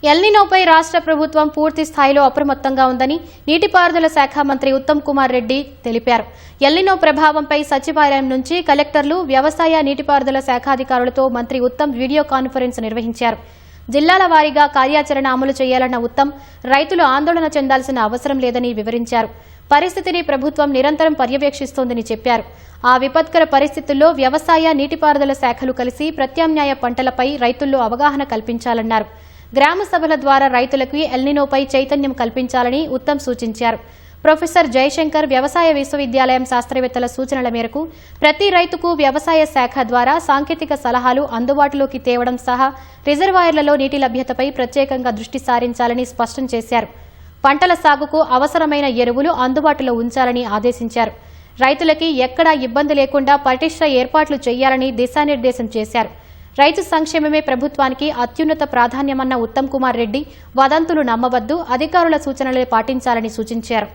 ఎల్నినోపై రాష్ట్ర ప్రభుత్వం పూర్తి స్థాయిలో అప్రమత్తంగా ఉందని నీటిపారుదల శాఖ మంత్రి ఉత్తమ్ కుమార్ రెడ్డి తెలిపారు. ఎల్నినో ప్రభావంపై సచివాలయం నుంచి కలెక్టర్లు, వ్యవసాయ నీటిపారుదల శాఖాధికారులతో మంత్రి ఉత్తమ్ వీడియో కాన్ఫరెన్స్ నిర్వహించారు. జిల్లాల వారీగా కార్యాచరణ అమలు చేయాలన్న ఉత్తమ్ రైతులు ఆందోళన చెందాల్సిన అవసరం లేదని వివరించారు. పరిస్థితిని ప్రభుత్వం నిరంతరం పర్యవేక్షిస్తోందని చెప్పారు. ఆ విపత్కర పరిస్థితుల్లో వ్యవసాయ నీటిపారుదల శాఖలు కలిసి ప్రత్యామ్నాయ పంటలపై రైతుల్లో అవగాహన కల్పించాలన్నారు. గ్రామ సభల ద్వారా రైతులకు ఎల్నినోపై చైతన్యం కల్పించాలని ఉత్తమ్ సూచించారు. ప్రొఫెసర్ జయశంకర్ వ్యవసాయ విశ్వవిద్యాలయం శాస్త్రవేత్తల సూచనల మేరకు ప్రతి రైతుకు వ్యవసాయ శాఖ ద్వారా సాంకేతిక సలహాలు అందుబాటులోకి తేవడం సహా రిజర్వాయర్లలో నీటి లభ్యతపై ప్రత్యేకంగా దృష్టి సారించాలని స్పష్టం చేశారు. పంటల సాగుకు అవసరమైన ఎరువులు అందుబాటులో ఉంచాలని ఆదేశించారు. రైతులకి ఎక్కడా ఇబ్బంది లేకుండా పటిష్ట ఏర్పాట్లు చేయాలని దిశానిర్దేశం చేశారు. రైతు సంక్షేమమే ప్రభుత్వానికి అత్యున్నత ప్రాధాన్యమన్న ఉత్తమ్ కుమార్ రెడ్డి వదంతులు నమ్మవద్దు, అధికారుల సూచనలే పాటించాలని సూచించారు.